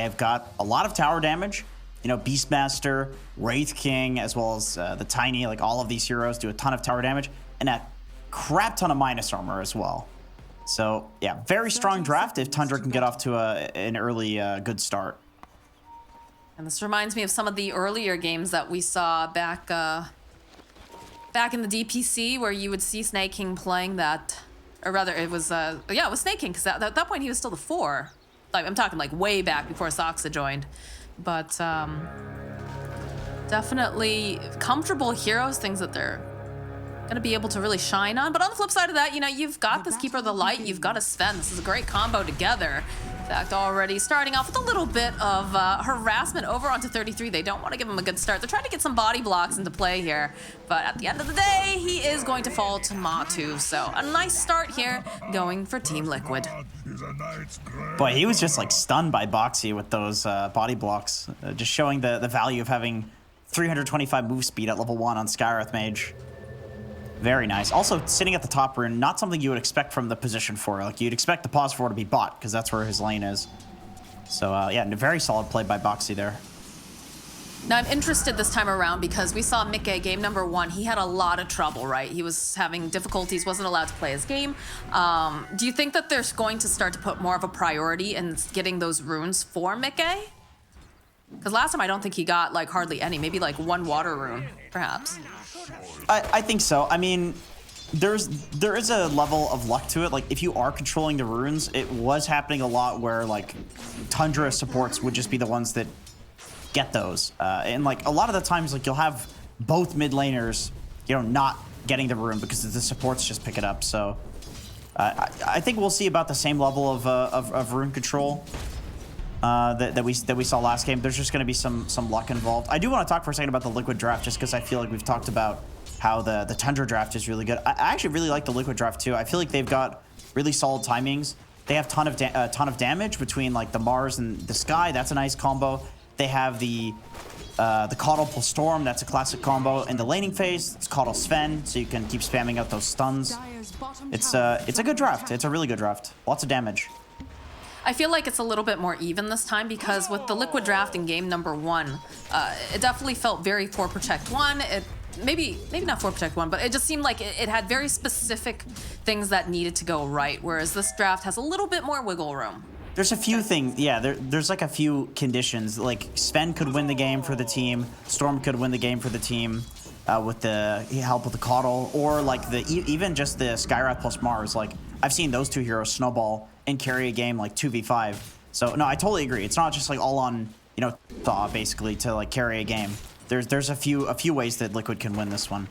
have got a lot of tower damage. You know, Beastmaster, Wraith King, as well as the Tiny, like all of these heroes do a ton of tower damage, and a crap ton of minus armor as well. So yeah, very strong draft if Tundra can get off to an early good start. And this reminds me of some of the earlier games that we saw back in the DPC, where you would see Snake King playing that, or rather it was Snake King, because at that point he was still the 4. Like, I'm talking like way back before Soxa joined. But definitely comfortable heroes, things that they're gonna be able to really shine on. But on the flip side of that, you know, you've got this Keeper of the Light, you've got a Sven. This is a great combo together. In fact, already starting off with a little bit of harassment over onto 33. They don't want to give him a good start. They're trying to get some body blocks into play here. But at the end of the day, he is going to fall to Matu. So a nice start here going for Team Liquid. Boy, he was just like stunned by Boxy with those body blocks. Just showing the value of having 325 move speed at level 1 on Skywrath Mage. Very nice. Also, sitting at the top rune, not something you would expect from the position 4. Like, you'd expect the pause 4 to be bot, because that's where his lane is. So, yeah, a very solid play by Boxy there. Now, I'm interested this time around because we saw Mickey game number 1. He had a lot of trouble, right? He was having difficulties, wasn't allowed to play his game. Do you think that they're going to start to put more of a priority in getting those runes for Mickey? Because last time I don't think he got like hardly any, maybe like 1 water rune, perhaps. I think so. I mean, there is a level of luck to it. Like, if you are controlling the runes, it was happening a lot where like Tundra supports would just be the ones that get those. And like a lot of the times, like you'll have both mid laners, you know, not getting the rune because the supports just pick it up. So I think we'll see about the same level of rune control that we saw last game. There's just going to be some luck involved. I do want to talk for a second about the Liquid draft, just because I feel like we've talked about how the Tundra draft is really good. I actually really like the Liquid draft too. I feel like they've got really solid timings. They have ton of damage between like the Mars and the Sky. That's a nice combo. They have the Caudal plus Storm. That's a classic combo. In the laning phase, it's Caudal Sven, so you can keep spamming out those stuns. It's a good draft. It's a really good draft. Lots of damage. I feel like it's a little bit more even this time because with the Liquid draft in game number 1, it definitely felt very 4 Protect 1. Maybe not 4 Protect 1, but it just seemed like it had very specific things that needed to go right, whereas this draft has a little bit more wiggle room. There's a few things, yeah, there's like a few conditions. Like, Sven could win the game for the team, Storm could win the game for the team with the help of the Caudal, or like even just the Skywrath plus Mars. Like, I've seen those 2 heroes snowball and carry a game like 2v5. So no, I totally agree. It's not just like all on, you know, Thaw basically to like carry a game. There's a few ways that Liquid can win this one.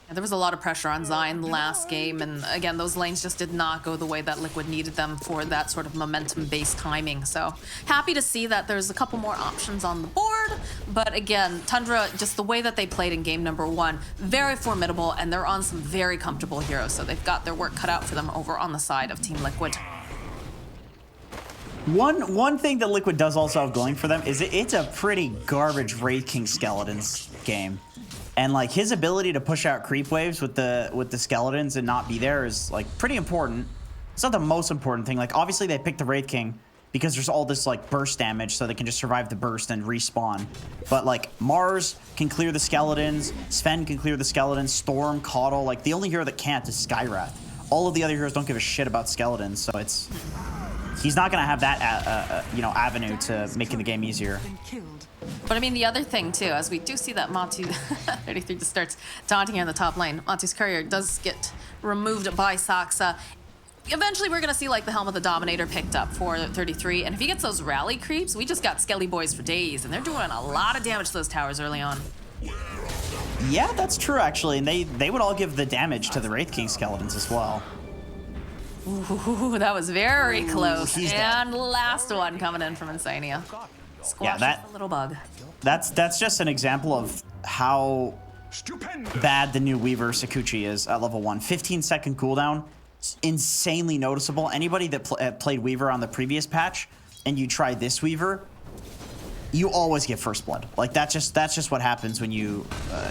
And there was a lot of pressure on Zion the last game, and again, those lanes just did not go the way that Liquid needed them for that sort of momentum-based timing. So happy to see that there's a couple more options on the board, but again, Tundra, just the way that they played in game number 1, very formidable, and they're on some very comfortable heroes, so they've got their work cut out for them over on the side of Team Liquid. One thing that Liquid does also have going for them is it's a pretty garbage Wraith King Skeletons game. And like his ability to push out creep waves with the skeletons and not be there is like pretty important. It's not the most important thing. Like, obviously they picked the Wraith King because there's all this like burst damage, so they can just survive the burst and respawn. But like Mars can clear the skeletons, Sven can clear the skeletons, Storm, Caudal. Like, the only hero that can't is Skywrath. All of the other heroes don't give a shit about skeletons, so he's not gonna have that you know, avenue to making the game easier. But I mean, the other thing too, as we do see that Matu 33 just starts taunting here in the top lane, Matu's courier does get removed by Soxa. Eventually we're gonna see like the Helm of the Dominator picked up for 33, and if he gets those rally creeps, we just got Skelly Boys for days, and they're doing a lot of damage to those towers early on. Yeah, that's true actually, and they would all give the damage to the Wraith King skeletons as well. Ooh, that was very close. He's and dead. last one coming in from Insania. Squash that the little bug. That's just an example of how bad the new Weaver Sakuchi is at level 1. 15-second cooldown, insanely noticeable. Anybody that played Weaver on the previous patch and you try this Weaver, you always get first blood. Like, that's just what happens when you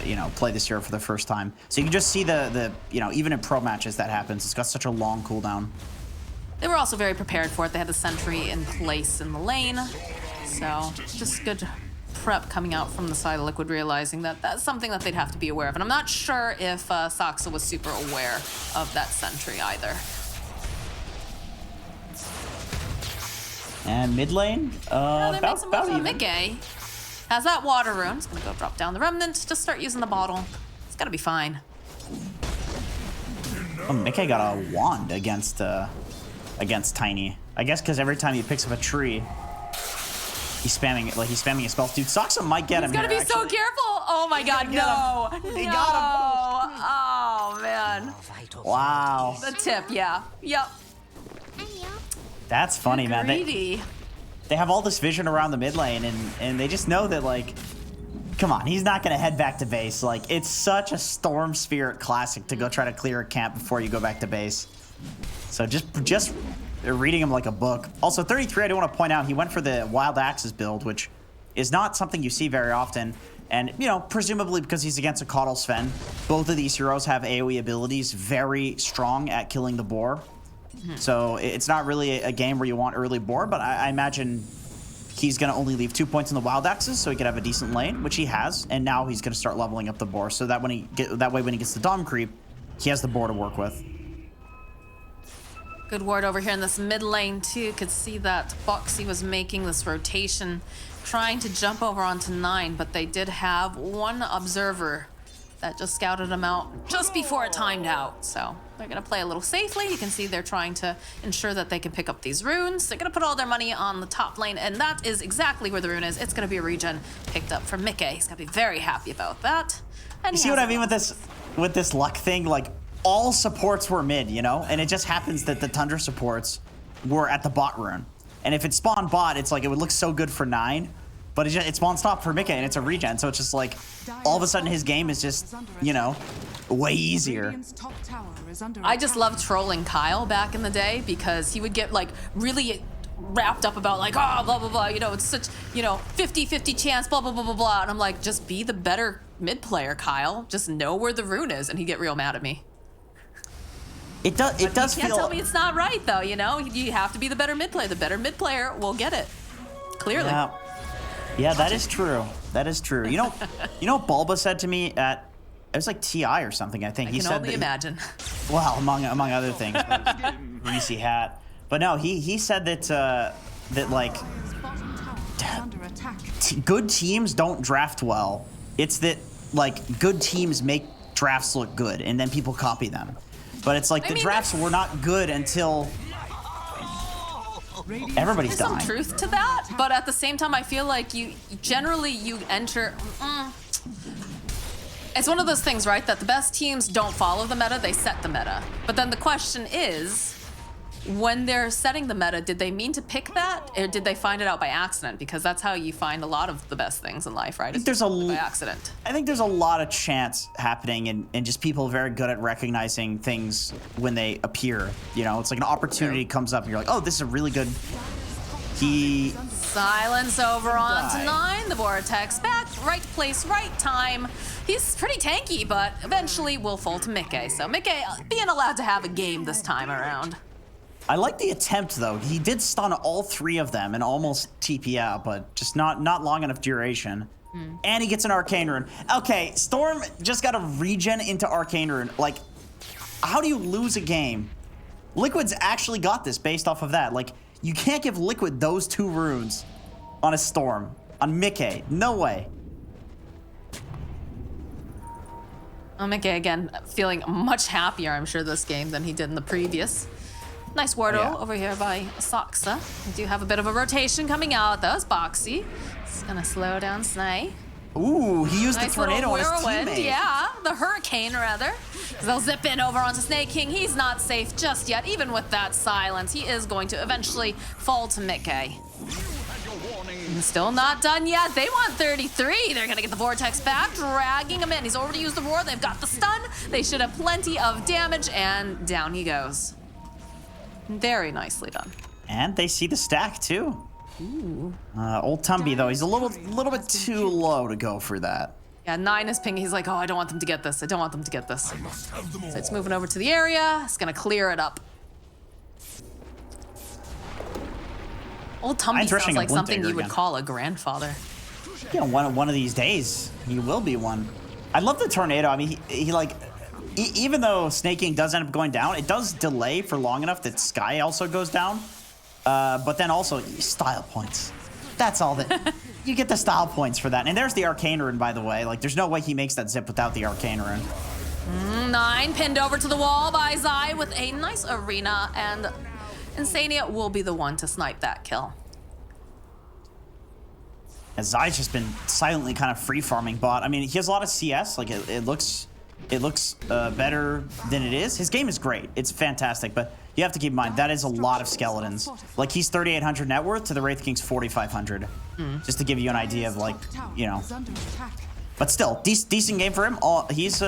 you know, play this hero for the first time. So you can just see the you know, even in pro matches that happens. It's got such a long cooldown. They were also very prepared for it. They had the sentry in place in the lane. So just good prep coming out from the side of Liquid, realizing that that's something that they'd have to be aware of. And I'm not sure if Saksa was super aware of that sentry either. And mid lane, about even. Mickey has that water rune. He's gonna go drop down the remnant. Just start using the bottle. It's gonna be fine. Oh, Mickey got a wand against Tiny. I guess because every time he picks up a tree, he's spamming his spells. Dude, Saksa might get him. He's gotta be so careful. Oh my God, no! He got him. Oh man. Wow. The tip, yeah. Yep. That's funny, man. They have all this vision around the mid lane, and they just know that, like, come on, he's not going to head back to base. Like, it's such a Storm Spirit classic to go try to clear a camp before you go back to base. So just reading him like a book. Also, 33, I do want to point out, he went for the Wild Axes build, which is not something you see very often. And, you know, presumably because he's against a Caudal Sven, both of these heroes have AoE abilities very strong at killing the boar. So it's not really a game where you want early boar, but I imagine he's going to only leave 2 points in the Wild Axes so he could have a decent lane, which he has, and now he's going to start leveling up the boar so that when he gets the Dom creep, he has the boar to work with. Good ward over here in this mid lane too. Could see that Boxy was making this rotation, trying to jump over onto 9, but they did have one observer that just scouted him out just before it timed out. So they're gonna play a little safely. You can see they're trying to ensure that they can pick up these runes. They're gonna put all their money on the top lane, and that is exactly where the rune is. It's gonna be a regen picked up from Mickey. He's gonna be very happy about that. And you see what I mean with this luck thing? Like, all supports were mid, you know? And it just happens that the Tundra supports were at the bot rune. And if it spawned bot, it's like it would look so good for 9. But it spawns top for Mickey, and it's a regen, so it's just like, all of a sudden his game is just, you know, way easier. I just loved trolling Kyle back in the day because he would get, like, really wrapped up about, like, oh, blah, blah, blah, you know, it's such, you know, 50-50 chance, blah, blah, blah, blah, blah. And I'm like, just be the better mid player, Kyle. Just know where the rune is, and he'd get real mad at me. It does feel... You can't tell me it's not right, though, you know? You have to be the better mid player. The better mid player will get it. Clearly. Yeah, that is true. That is true. You know what Bulba said to me at, it was like TI or something, I think. I can only imagine. Well, among other things, greasy hat. But no, he said that like good teams don't draft well. It's that, like, good teams make drafts look good, and then people copy them. But it's like the drafts were not good until everybody's dying. There's some truth to that, but at the same time, I feel like you enter. It's one of those things, right? That the best teams don't follow the meta; they set the meta. But then the question is, when they're setting the meta, did they mean to pick that, or did they find it out by accident? Because that's how you find a lot of the best things in life, right? By accident. I think there's a lot of chance happening, and just people very good at recognizing things when they appear. You know, it's like an opportunity comes up, and you're like, oh, this is a really good. Silence over onto 9. The Vortex back, right place, right time. He's pretty tanky, but eventually will fall to Mickey. So Mickey being allowed to have a game this time around. I like the attempt, though. He did stun all 3 of them and almost TP out, but just not long enough duration. And he gets an Arcane Rune. Okay, Storm just got a regen into Arcane Rune. Like, how do you lose a game? Liquid's actually got this based off of that. Like, you can't give Liquid those 2 runes on a Storm. On Mickey. No way. Oh, Mickey, again, feeling much happier, I'm sure, this game than he did in the previous. Nice Wardle over here by Saksa. We do have a bit of a rotation coming out, though. It's Boxy. It's gonna slow down Snay. Ooh, he used nice the tornado on his whirlwind, teammate. yeah. The hurricane, rather. They'll zip in over onto Snake King. He's not safe just yet. Even with that silence, he is going to eventually fall to Mickey. Still not done yet. They want 33. They're gonna get the Vortex back, dragging him in. He's already used the roar. They've got the stun. They should have plenty of damage, and down he goes. Very nicely done. And they see the stack too. Ooh. Old Tumby, though, he's a little bit too low to go for that. Yeah, 9 is pinging. He's like, oh, I don't want them to get this. I don't want them to get this. So it's moving over to the area. It's gonna clear it up. Old Tumby sounds threshing a like Blink something Dagger you would again. call a grandfather. You know, one of these days, he will be one. I love the tornado. I mean, he like, even though Snake King does end up going down, it does delay for long enough that Sky also goes down. But then also, style points. That's all that... You get the style points for that. And there's the Arcane Rune, by the way. Like, there's no way he makes that zip without the Arcane Rune. 9 pinned over to the wall by Zai with a nice arena, and Insania will be the one to snipe that kill. As Zai's just been silently kind of free farming bot. I mean, he has a lot of CS. Like, it looks better than it is. His game is great. It's fantastic, but you have to keep in mind that is a lot of skeletons. Like, he's 3,800 net worth to the Wraith King's 4,500. Just to give you an idea of, like, you know. But still, decent game for him. He's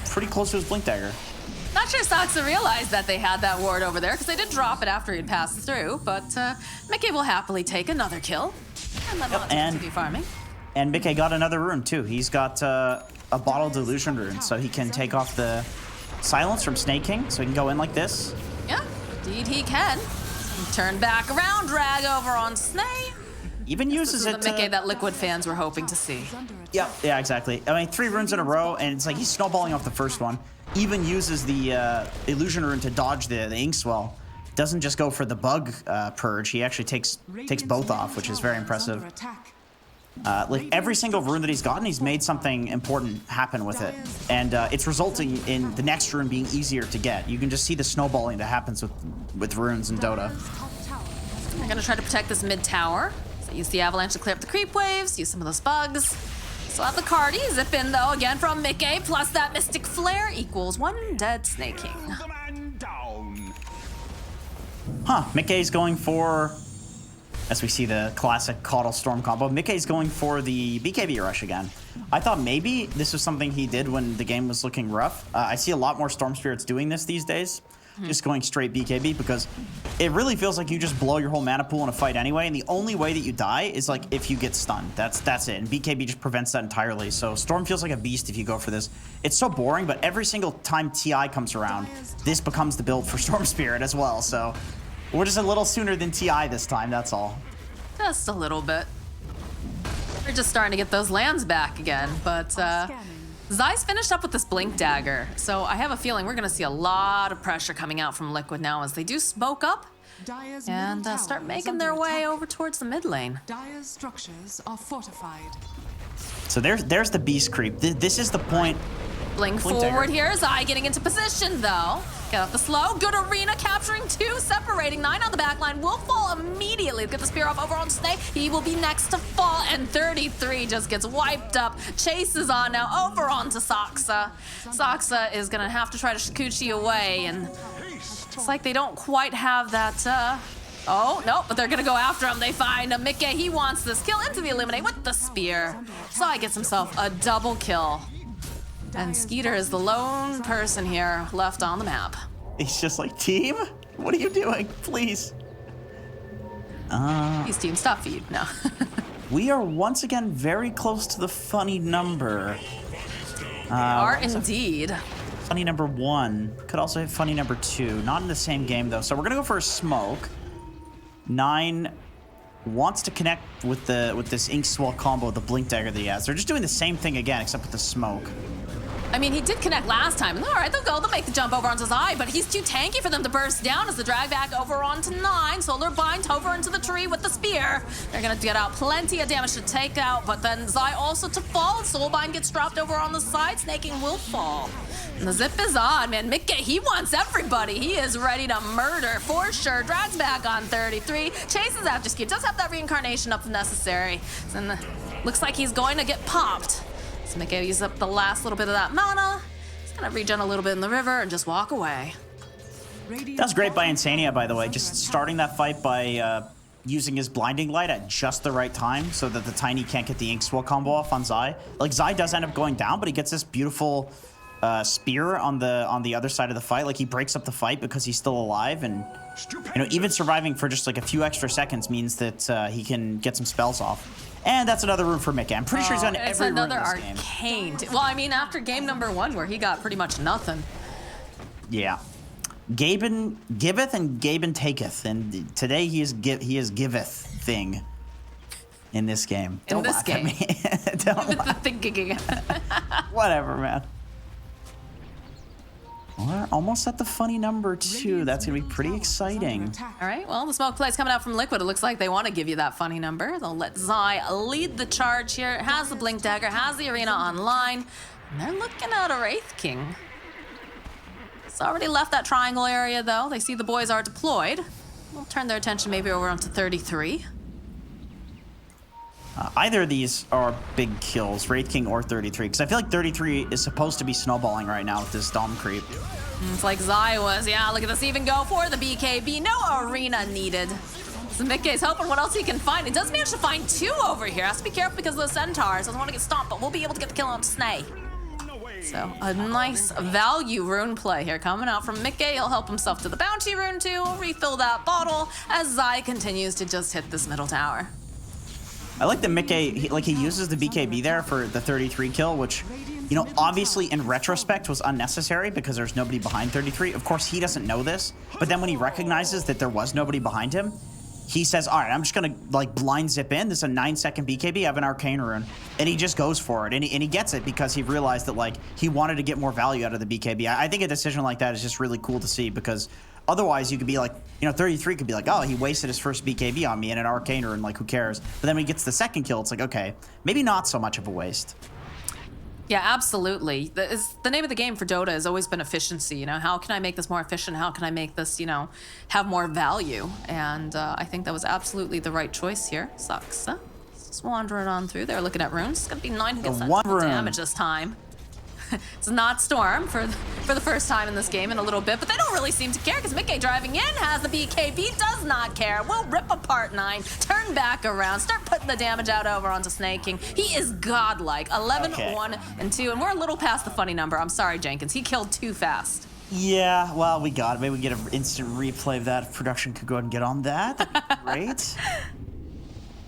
pretty close to his Blink Dagger. Not sure Saksa realized that they had that ward over there, because they did drop it after he'd passed through, but Mickey will happily take another kill. And then on to continue farming. And Mickey got another rune, too. He's got a Bottle Delusion rune, so he can take off the silence from Snake King, so he can go in like this. Yeah, indeed he can. Turn back around, drag over on Snay. Even uses it the Mickey that Liquid fans were hoping to see. Yeah, exactly. I mean, 3 runes in a row, and it's like he's snowballing off the first one. Even uses the illusion rune to dodge the ink swell. Doesn't just go for the bug purge. He actually takes both off, which is very impressive. Like every single rune that he's gotten, he's made something important happen with it, and it's resulting in the next rune being easier to get. You can just see the snowballing that happens with runes in Dota. They're gonna try to protect this mid tower. So use the avalanche to clear up the creep waves. Use some of those bugs. Still have the Cardi. Zip in though again from Mickey. Plus that Mystic Flare equals 1 dead Snake King. Huh? Mickey's going for. As we see the classic Caudal Storm combo, Mickey's going for the BKB rush again. I thought maybe this was something he did when the game was looking rough. I see a lot more Storm Spirits doing this these days, just going straight BKB, because it really feels like you just blow your whole mana pool in a fight anyway, and the only way that you die is like if you get stunned. That's it, and BKB just prevents that entirely. So Storm feels like a beast if you go for this. It's so boring, but every single time TI comes around, this becomes the build for Storm Spirit as well. So we're just a little sooner than TI this time, that's all. Just a little bit. We're just starting to get those lands back again, but Zai's finished up with this Blink Dagger, so I have a feeling we're gonna see a lot of pressure coming out from Liquid now as they do smoke up and start making their way over towards the mid lane. Dire's structures are fortified. So there's the beast creep. This is the point. Blink forward here. Zai getting into position though. Get off the slow. Good arena capturing 2, separating 9 on the back line. Will fall immediately. Get the spear off over on Snake. He will be next to fall, and 33 just gets wiped up. Chase is on now over onto Saksa. Saksa is gonna have to try to Shikuchi away, and it's like they don't quite have that. Oh, no, but they're gonna go after him. They find a Mickey. He wants this kill into the eliminate with the spear. Zai gets himself a double kill. And Skeeter is the lone person here left on the map. He's just like, team, what are you doing? Please. He's team stop feed. No. We are once again very close to the funny number. Are indeed. Funny number 1. Could also hit funny number 2. Not in the same game though. So we're gonna go for a smoke. 9 wants to connect with this Ink Swell combo, the Blink Dagger that he has. They're just doing the same thing again, except with the smoke. I mean, he did connect last time. All right, they'll go. They'll make the jump over onto Zai, but he's too tanky for them to burst down as the drag back over onto 9. Solar Bind over into the tree with the spear. They're going to get out plenty of damage to take out, but then Zai also to fall. Soul Bind gets dropped over on the side. Snaking will fall. And the zip is on, man. Mickey, he wants everybody. He is ready to murder for sure. Drags back on 33. Chases after Ski. Does have that reincarnation up if necessary. And looks like he's going to get popped. So Mickey uses up the last little bit of that mana. He's gonna regen a little bit in the river and just walk away. That was great by Insania, by the way. Just starting that fight by using his blinding light at just the right time so that the Tiny can't get the Ink Swell combo off on Zai. Like, Zai does end up going down, but he gets this beautiful spear on the other side of the fight. Like, he breaks up the fight because he's still alive, and you know, even surviving for just like a few extra seconds means that he can get some spells off. And that's another rune for Mickey. I'm pretty sure he's on every rune in this game. It's another arcane. Well, I mean, after game number 1 where he got pretty much nothing. Yeah. Gaben giveth and Gaben taketh, and today he is giveth thing in this game. In this game. Don't laugh. Thinking. Whatever, man. We're almost at the funny number 2. That's gonna be pretty exciting. All right, well, the smoke play's coming out from Liquid. It looks like they want to give you that funny number. They'll let Zai lead the charge here. It has the Blink Dagger, has the arena online. And they're looking at a Wraith King. It's already left that triangle area, though. They see the boys are deployed. We'll turn their attention maybe over onto 33. Either of these are big kills, Wraith King or 33, because I feel like 33 is supposed to be snowballing right now with this Dom creep. It's like Zai was. Yeah, look at this even go for the BKB. No arena needed. So Mickey's hoping what else he can find. He does manage to find 2 over here. Has to be careful because of the Centaurs. Doesn't want to get stomped, but we'll be able to get the kill on Snay. So a nice value rune play here coming out from Mickey. He'll help himself to the bounty rune too, refill that bottle as Zai continues to just hit this middle tower. I like that Mickey, he uses the BKB there for the 33 kill, which, you know, obviously in retrospect was unnecessary because there's nobody behind 33. Of course, he doesn't know this, but then when he recognizes that there was nobody behind him, he says, all right, I'm just gonna like blind zip in. This is a 9-second BKB, I have an arcane rune. And he just goes for it, and he gets it because he realized that like he wanted to get more value out of the BKB. I think a decision like that is just really cool to see because otherwise you could be like, you know, 33 could be like, oh, he wasted his first BKB on me and an arcane rune, like who cares? But then when he gets the second kill, it's like, okay, maybe not so much of a waste. Yeah, absolutely. The name of the game for Dota has always been efficiency. You know, how can I make this more efficient? How can I make this, you know, have more value? And I think that was absolutely the right choice here. Sucks. Just wandering on through there, looking at runes. It's gonna be 9 who gets that damage this time. It's not Storm for the first time in this game in a little bit, but they don't really seem to care because Mickey driving in has the BKB, does not care. We'll rip apart 9, turn back around, start putting the damage out over onto Snake King. He is godlike. 11, Okay. 1, and 2, and we're a little past the funny number. I'm sorry, Jenkins. He killed too fast. Yeah, well, we got it. Maybe we get an instant replay of that. If production could go ahead and get on that, that'd be great.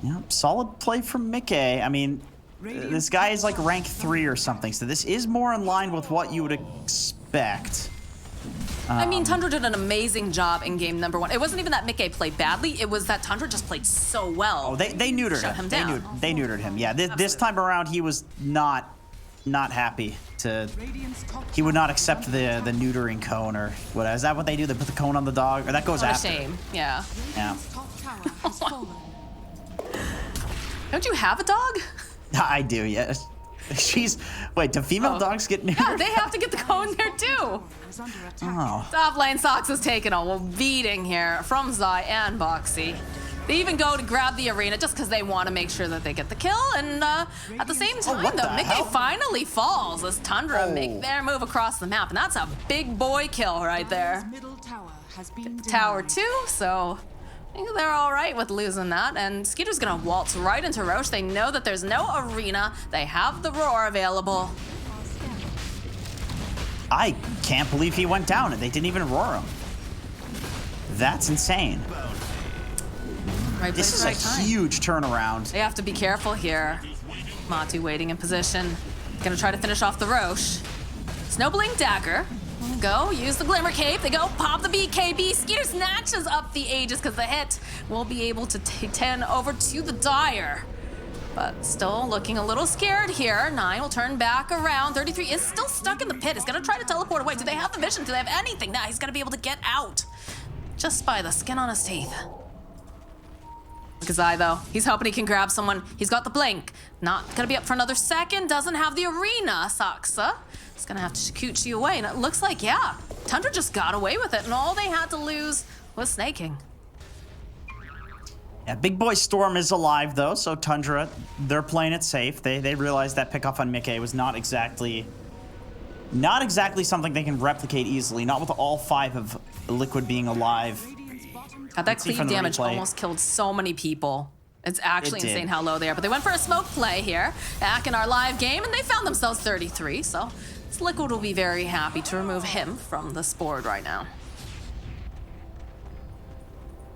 Yep, solid play from Mickey. I mean, this guy is like rank 3 or something, so this is more in line with what you would expect. I mean, Tundra did an amazing job in game number 1. It wasn't even that Mickey played badly, it was that Tundra just played so well. Oh, they neutered Shut him down. They neutered him. Yeah, this time around he was not happy to. He would not accept the neutering cone or what. Is that what they do? They put the cone on the dog, or that goes What a after. shame. Yeah. Yeah. Top tower has fallen. Don't you have a dog? I do. Yes. Wait. Do female dogs get neutered? Yeah, they have to get the cone there too. Is under attack. Oh. Top lane Sox is taking a beating here from Zai and Boxy. They even go to grab the arena just because they want to make sure that they get the kill. And at the same time, what though, the Mickey hell? finally falls as Tundra Oh. make their move across the map. And that's a big boy kill right there. Dire's middle tower has been Tower denied. 2, so I think they're all right with losing that. And Skeeter's gonna waltz right into Roche. They know that there's no arena. They have the roar available. I can't believe he went down and they didn't even roar him. That's insane. Right This place, is right a time. huge turnaround. They have to be careful here. Matu waiting in position. Gonna try to finish off the Roche. Snowblink Dagger. Go, use the Glimmer Cape. They go, pop the BKB. Skeeter snatches up the Aegis because the hit will be able to take 10 over to the Dire. But still looking a little scared here. 9 will turn back around. 33 is still stuck in the pit. He's gonna try to teleport away. Do they have the vision? Do they have anything? Nah, he's gonna be able to get out. Just by the skin on his teeth. Look at Zai though. He's hoping he can grab someone. He's got the blink. Not gonna be up for another second. Doesn't have the arena, Saksa. He's gonna have to Shikuchi away. And it looks like, yeah, Tundra just got away with it. And all they had to lose was Snaking. Yeah, Big Boy Storm is alive though, so Tundra, they're playing it safe. They realized that pickoff on Mickey was not exactly something they can replicate easily. Not with all 5 of Liquid being alive. God, that Let's see cleave from the damage replay. almost killed so many people. It's actually It did. insane how low they are. But they went for a smoke play here back in our live game, and they found themselves 33. So this Liquid will be very happy to remove him from this board right now.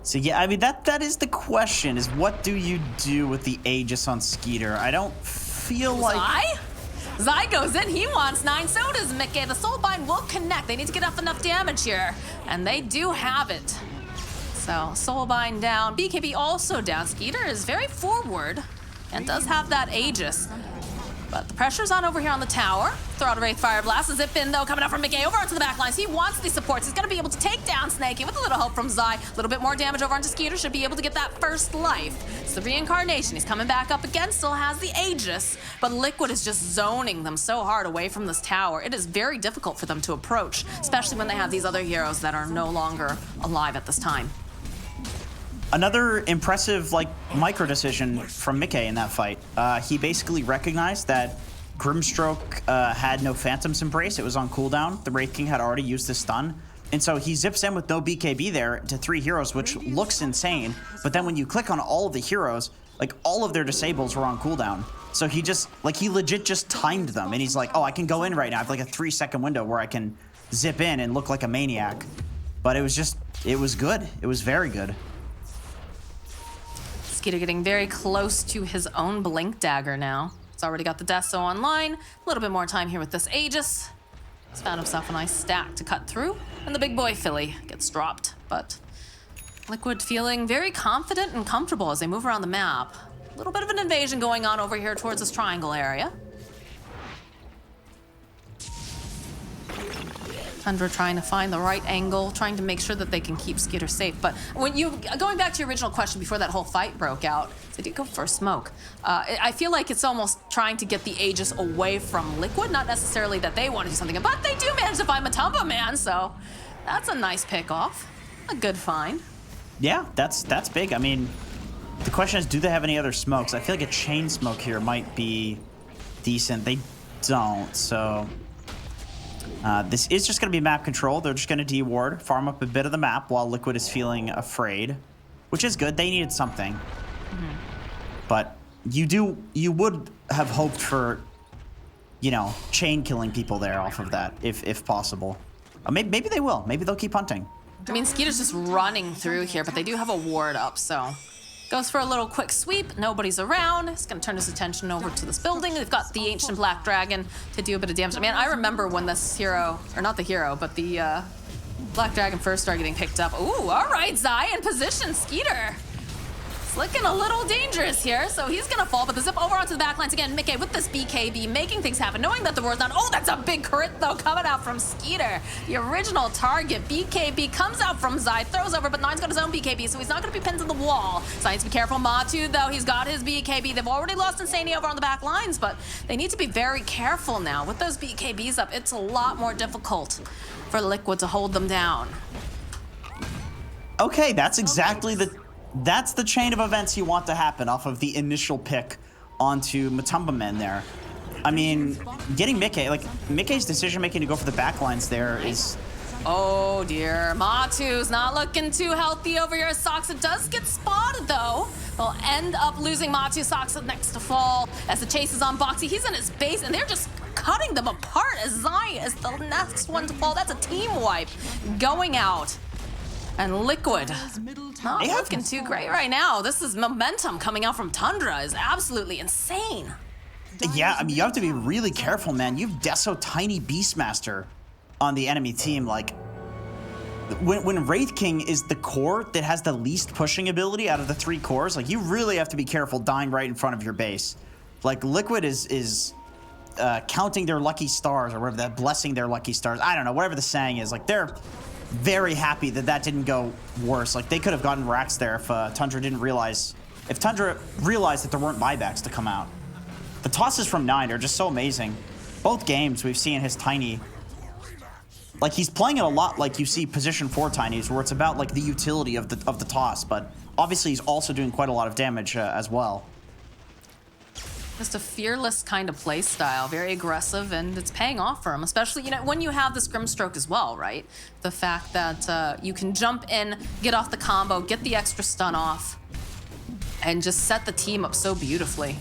So yeah, I mean that is the question: is what do you do with the Aegis on Skeeter? I don't feel like. Zai goes in, he wants 9, so does Mickey. The Soulbind will connect. They need to get up enough damage here, and they do have it. So Soulbind down, BKB also down. Skeeter is very forward and does have that Aegis. But the pressure's on over here on the tower. Throw out a Wraith Fire Blast. A zip in though, coming out from Mickey over onto the back lines. He wants these supports. He's gonna be able to take down Snakey with a little help from Zai. A little bit more damage over onto Skeeter. Should be able to get that first life. It's the reincarnation. He's coming back up again. Still has the Aegis. But Liquid is just zoning them so hard away from this tower. It is very difficult for them to approach, especially when they have these other heroes that are no longer alive at this time. Another impressive, like, micro decision from Mickey in that fight. He basically recognized that Grimstroke had no Phantom's Embrace. It was on cooldown. The Wraith King had already used the stun. And so he zips in with no BKB there to 3 heroes, which looks insane. But then when you click on all of the heroes, like, all of their disables were on cooldown. So he just, like, he legit just timed them. And he's like, oh, I can go in right now. I have, like, a 3-second window where I can zip in and look like a maniac. But it was just, it was good. It was very good. Skeeter getting very close to his own Blink Dagger now. He's already got the Deso online. A little bit more time here with this Aegis. He's found himself a nice stack to cut through. And the big boy Philly gets dropped. But Liquid feeling very confident and comfortable as they move around the map. A little bit of an invasion going on over here towards this triangle area. Tundra trying to find the right angle, trying to make sure that they can keep Skeeter safe. But when you, going back to your original question before that whole fight broke out, they did go for a smoke. I feel like it's almost trying to get the Aegis away from Liquid, not necessarily that they want to do something, but they do manage to find Matumba, man, so that's a nice pick off. A good find. Yeah, that's big. I mean, the question is, do they have any other smokes? I feel like a chain smoke here might be decent. They don't, so... this is just going to be map control. They're just going to de-ward, farm up a bit of the map while Liquid is feeling afraid, which is good. They needed something. But you would have hoped for, you know, chain killing people there off of that, if possible. Maybe they will. Maybe they'll keep hunting. I mean, Skeeter's just running through here, but they do have a ward up, so... Goes for a little quick sweep. Nobody's around. He's going to turn his attention over to this building. They've got the Ancient Black Dragon to do a bit of damage. Man, I remember when this hero, or not the hero, but the Black Dragon first started getting picked up. Ooh, all right, Zai in position. Skeeter. It's looking a little dangerous here, so he's going to fall. But the zip over onto the backlines again. Mickey with this BKB, making things happen, knowing that the ward's not. Oh, that's a big crit, though, coming out from Skeeter. The original target, BKB, comes out from Zai, throws over, but Nine's got his own BKB, so he's not going to be pinned to the wall. Zai needs to be careful. Matu, though, he's got his BKB. They've already lost Insania over on the back lines, but they need to be very careful now. With those BKBs up, it's a lot more difficult for Liquid to hold them down. Okay, that's exactly that's the chain of events you want to happen off of the initial pick onto Matumba Men there. I mean, getting Mickey, like, Mickey's decision-making to go for the backlines there is... Oh, dear. Matu's not looking too healthy over here. Soxa does get spotted, though. They'll end up losing Matu. Soxa next to fall as the chase is on Boxy. He's in his base, and they're just cutting them apart as Zai is the next one to fall. That's a team wipe going out. And Liquid, not looking too great right now. This is momentum coming out from Tundra is absolutely insane. Yeah, I mean, you have to be really careful, man. You have Deso Tiny Beastmaster on the enemy team. Like, when Wraith King is the core that has the least pushing ability out of the 3 cores, like, you really have to be careful dying right in front of your base. Like, Liquid is counting their lucky stars, or whatever that, blessing their lucky stars. I don't know, whatever the saying is. Like, they're very happy that didn't go worse. Like, they could have gotten racks there if Tundra didn't realize... If Tundra realized that there weren't buybacks to come out. The tosses from 9 are just so amazing. Both games we've seen his Tiny... Like, he's playing it a lot like you see position 4 Tinies, where it's about, like, the utility of the toss, but obviously he's also doing quite a lot of damage as well. Just a fearless kind of play style, very aggressive, and it's paying off for him, especially, you know, when you have this Grimstroke as well, right? The fact that you can jump in, get off the combo, get the extra stun off, and just set the team up so beautifully.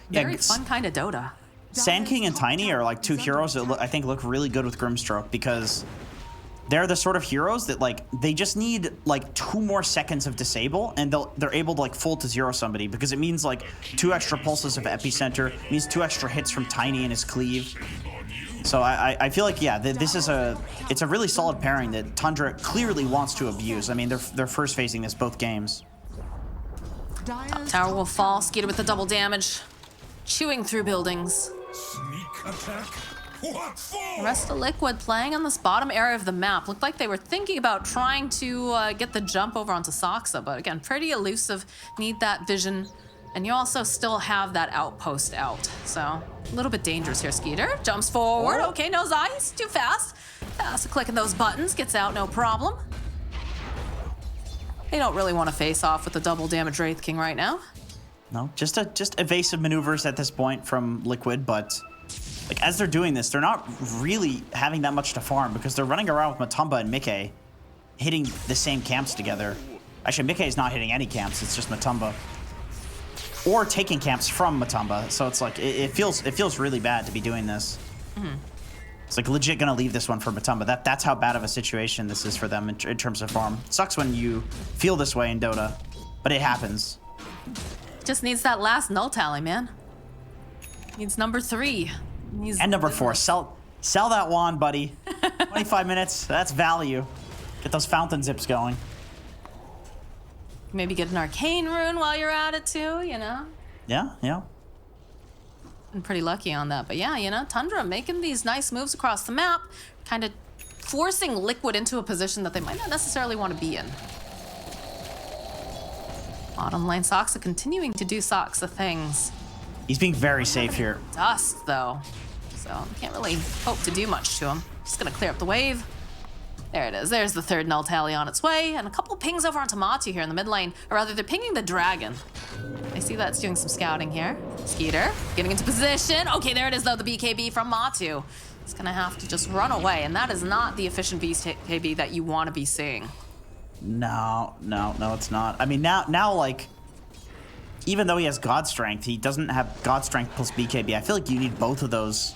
Very fun kind of Dota. Sand King and Tiny are like 2 heroes that I think look really good with Grimstroke, because they're the sort of heroes that like they just need like 2 more seconds of disable and they're able to like full to 0 somebody, because it means like 2 extra pulses of epicenter, means 2 extra hits from Tiny and his cleave. So I feel like, yeah, it's a really solid pairing that Tundra clearly wants to abuse. I mean, they're first facing this both games. Tower will fall. Skeeter with the double damage, chewing through buildings. Sneak attack. What for? The rest of Liquid playing on this bottom area of the map. Looked like they were thinking about trying to get the jump over onto Soxa, but again, pretty elusive. Need that vision. And you also still have that outpost out. So a little bit dangerous here. Skeeter jumps forward. Okay, no Zai, he's too fast. Fast clicking those buttons, gets out no problem. They don't really want to face off with the double damage Wraith King right now. No, just evasive maneuvers at this point from Liquid, but like as they're doing this, they're not really having that much to farm because they're running around with Matumba and Mickey hitting the same camps together. Actually, Mickey is not hitting any camps, it's just Matumba. Or taking camps from Matumba, so it's like it feels really bad to be doing this. It's like legit gonna leave this one for Matumba. That's how bad of a situation this is for them in terms of farm. It sucks when you feel this way in Dota, but it happens. Just needs that last null tally, man. Needs number 3. And number 4. Sell that wand, buddy. 25 minutes. That's value. Get those fountain zips going. Maybe get an arcane rune while you're at it too, you know? Yeah. Been pretty lucky on that. But yeah, you know, Tundra making these nice moves across the map, kind of forcing Liquid into a position that they might not necessarily want to be in. Bottom lane Soxa continuing to do Soxa things. He's being very safe here. Dust, though. So can't really hope to do much to him. Just gonna clear up the wave. There it is. There's the 3rd null tally on its way, and a couple pings over onto Matu here in the mid lane. Or rather, they're pinging the dragon. I see that's doing some scouting here. Skeeter getting into position. Okay, there it is, though, the BKB from Matu. It's gonna have to just run away, and that is not the efficient BKB that you want to be seeing. No, it's not. I mean, now, like, even though he has God Strength, he doesn't have God Strength plus BKB. I feel like you need both of those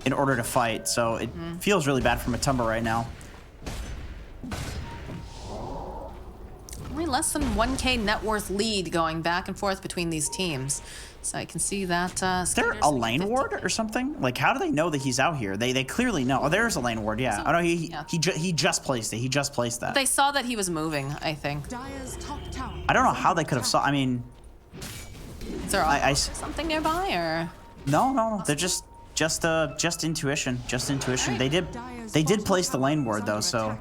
in order to fight, so it feels really bad for Matumba right now. Only less than 1K net worth lead going back and forth between these teams. So I can see that. Is there a lane ward or something? Like, how do they know that he's out here? They clearly know. Oh, there's a lane ward. Yeah. Oh no, he just placed it. He just placed that. They saw that he was moving, I think. Dire's top tower. I don't know how they could have saw. I mean, Is there something nearby or? No. They're just intuition. Just intuition. They did place the lane ward though, so.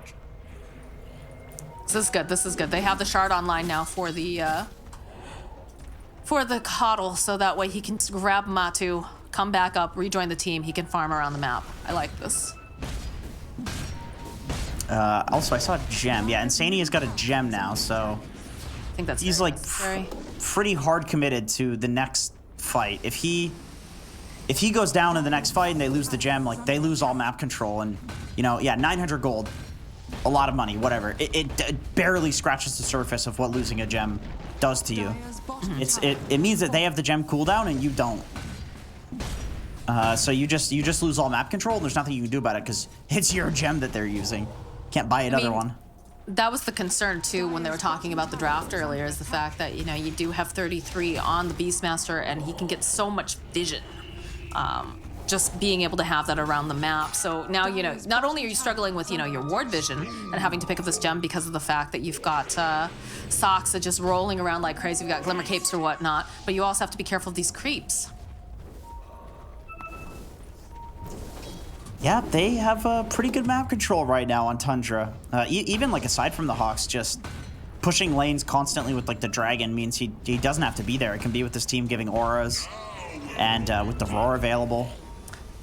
This is good. They have the shard online now for the coddle, so that way he can grab Matu, come back up, rejoin the team. He can farm around the map. I like this. Also, I saw a gem. Yeah, Insani has got a gem now, so I think that's he's like pretty hard committed to the next fight. If he goes down in the next fight and they lose the gem, like they lose all map control, and you know, yeah, 900 gold. A lot of money, whatever. It barely scratches the surface of what losing a gem does to you. It means that they have the gem cooldown and you don't. So you just lose all map control, and there's nothing you can do about it because it's your gem that they're using. Can't buy another one. That was the concern too when they were talking about the draft earlier, is the fact that, you know, you do have 33 on the Beastmaster and he can get so much vision. Just being able to have that around the map. So now, you know, not only are you struggling with, you know, your ward vision and having to pick up this gem because of the fact that you've got Soxa just rolling around like crazy, you've got Glimmer Capes or whatnot, but you also have to be careful of these creeps. Yeah, they have pretty good map control right now on Tundra. Even like aside from the Hawks, just pushing lanes constantly with like the dragon means he doesn't have to be there. It can be with his team giving auras and with the roar available.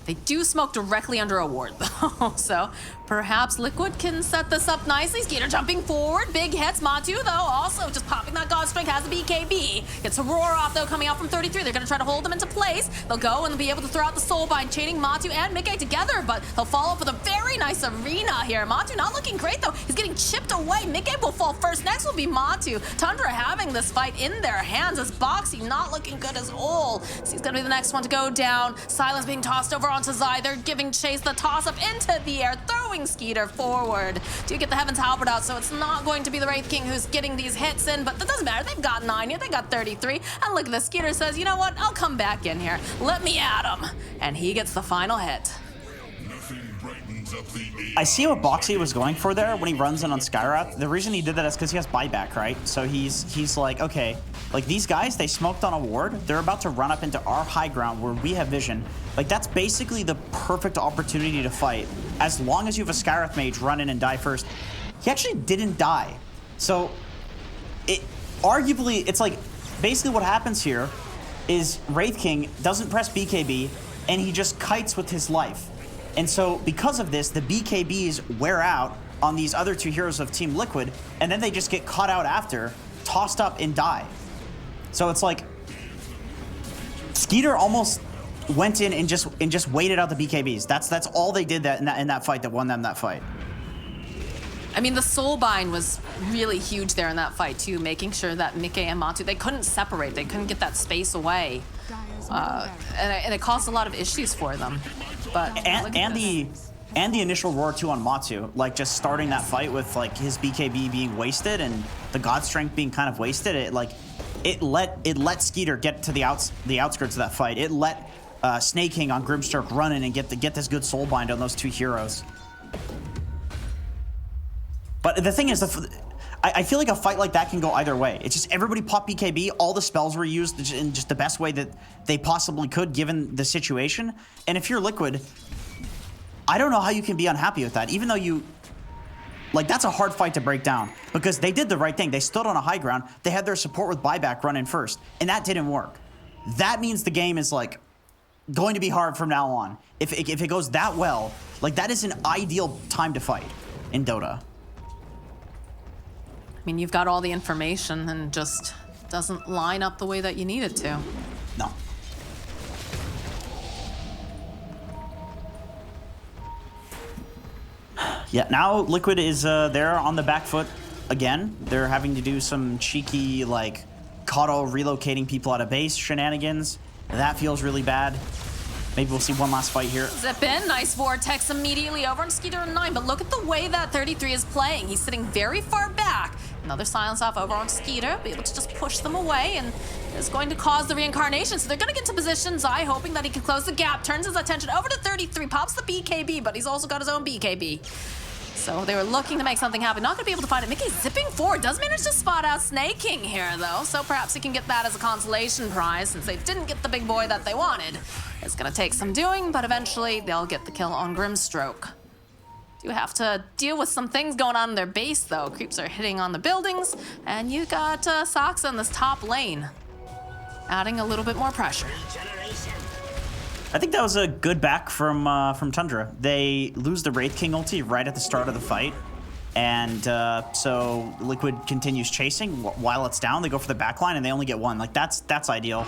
They do smoke directly under a ward, though, so perhaps Liquid can set this up nicely. Skeeter jumping forward, big hits. Matu, though, also just popping that God Strength, has a BKB. Gets a roar off, though, coming out from 33. They're going to try to hold him into place. They'll go and be able to throw out the Soulbind, chaining Matu and Mickey together, but he'll follow up with a very nice arena here. Matu not looking great, though. He's getting chipped away. Mickey will fall first. Next will be Matu. Tundra having this fight in their hands as Boxy not looking good as all. So he's going to be the next one to go down. Silence being tossed over onto Zai. They're giving chase, the toss up into the air, throwing Skeeter forward to get the Heaven's Halberd out, so it's not going to be the Wraith King who's getting these hits in, but that doesn't matter. They've got 9 here, they got 33, and look at this. Skeeter says, you know what, I'll come back in here. Let me at him. And he gets the final hit. I see what Boxy was going for there when he runs in on Skyrath. The reason he did that is because he has buyback, right? So he's like, okay, like these guys, they smoked on a ward. They're about to run up into our high ground where we have vision. Like that's basically the perfect opportunity to fight. As long as you have a Skyrath mage run in and die first. He actually didn't die. So it arguably, it's like basically what happens here is Wraith King doesn't press BKB and he just kites with his life. And so because of this, the BKBs wear out on these other 2 heroes of Team Liquid, and then they just get caught out after, tossed up and die. So it's like Skeeter almost went in and just waited out the BKBs. That's all they did in that fight that won them that fight. I mean, the Soulbind was really huge there in that fight too, making sure that Mikke and Matu, they couldn't separate, they couldn't get that space away. And it caused a lot of issues for them. But and the initial roar too on Matu, like just starting that fight with like his BKB being wasted and the God Strength being kind of wasted, it let Skeeter get to the outskirts of that fight. It let Snake King on Grimstroke run in and get this good Soulbind on those 2 heroes. But the thing is, I feel like a fight like that can go either way. It's just everybody pop BKB, all the spells were used in just the best way that they possibly could given the situation. And if you're Liquid, I don't know how you can be unhappy with that, even though like that's a hard fight to break down because they did the right thing. They stood on a high ground. They had their support with buyback run in first, and that didn't work. That means the game is like going to be hard from now on. If it goes that well, like that is an ideal time to fight in Dota. I mean, you've got all the information and just doesn't line up the way that you need it to. No. Yeah, now Liquid is there on the back foot again. They're having to do some cheeky, like, Kato relocating people out of base shenanigans. That feels really bad. Maybe we'll see one last fight here. Zip in, nice vortex immediately over on Skeeter 9, but look at the way that 33 is playing. He's sitting very far back. Another silence off over on Skeeter, be able to just push them away, and it's going to cause the reincarnation. So they're going to get to position. Zai hoping that he can close the gap, turns his attention over to 33, pops the BKB, but he's also got his own BKB. So they were looking to make something happen. Not going to be able to find it. Mickey's zipping forward. Does manage to spot out Snake King here, though. So perhaps he can get that as a consolation prize since they didn't get the big boy that they wanted. It's going to take some doing, but eventually they'll get the kill on Grimstroke. Do have to deal with some things going on in their base, though. Creeps are hitting on the buildings, and you got Soxa in this top lane, adding a little bit more pressure. I think that was a good back from Tundra. They lose the Wraith King ulti right at the start of the fight, and so Liquid continues chasing while it's down. They go for the backline, and they only get 1. Like that's ideal.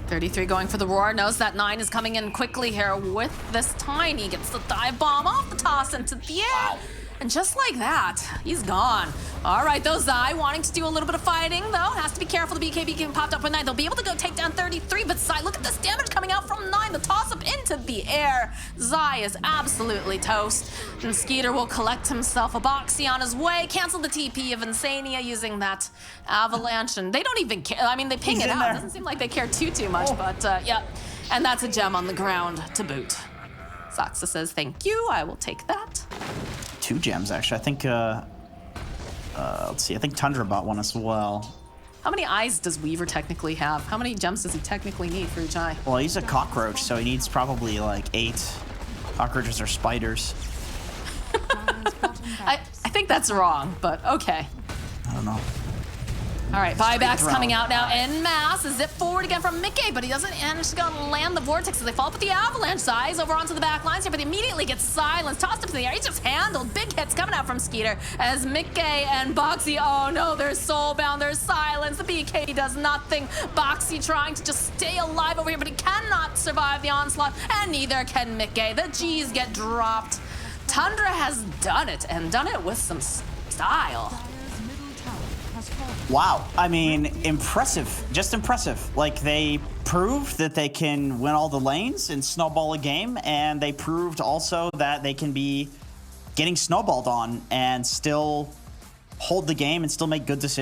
33 going for the roar, knows that 9 is coming in quickly here with this Tiny. Gets the dive bomb off the toss into the air. Wow. And just like that, he's gone. All right, though, Zai wanting to do a little bit of fighting, though. Has to be careful. The BKB getting popped up with 9. They'll be able to go take down 33, but Zai, look at this damage coming out from 9. The toss up into the air. Zai is absolutely toast. And Skeeter will collect himself a Boxy on his way. Cancel the TP of Insania using that avalanche. And they don't even care. I mean, they ping it out. It doesn't seem like they care too much, but yeah. And that's a gem on the ground to boot. Soxa says, thank you. I will take that. 2 gems, actually. I think, let's see. I think Tundra bought 1 as well. How many eyes does Weaver technically have? How many gems does he technically need for each eye? Well, he's a cockroach, so he needs probably like 8 cockroaches or spiders. I think that's wrong, but okay. I don't know. All right, buyback's coming out now en masse. A zip forward again from Mikke, but he doesn't manage to land the vortex as they follow up with the avalanche. Eyes over onto the back lines here, but he immediately gets silenced, tossed up to the air. He's just handled. Big hits coming out from Skeeter as Mikke and Boxy, oh no, they're soulbound, they're silenced. The BK does nothing. Boxy trying to just stay alive over here, but he cannot survive the onslaught, and neither can Mikke. The G's get dropped. Tundra has done it, and done it with some style. Dire's middle tower has fallen. Wow. I mean, impressive. Just impressive. Like, they proved that they can win all the lanes and snowball a game, and they proved also that they can be getting snowballed on and still hold the game and still make good decisions.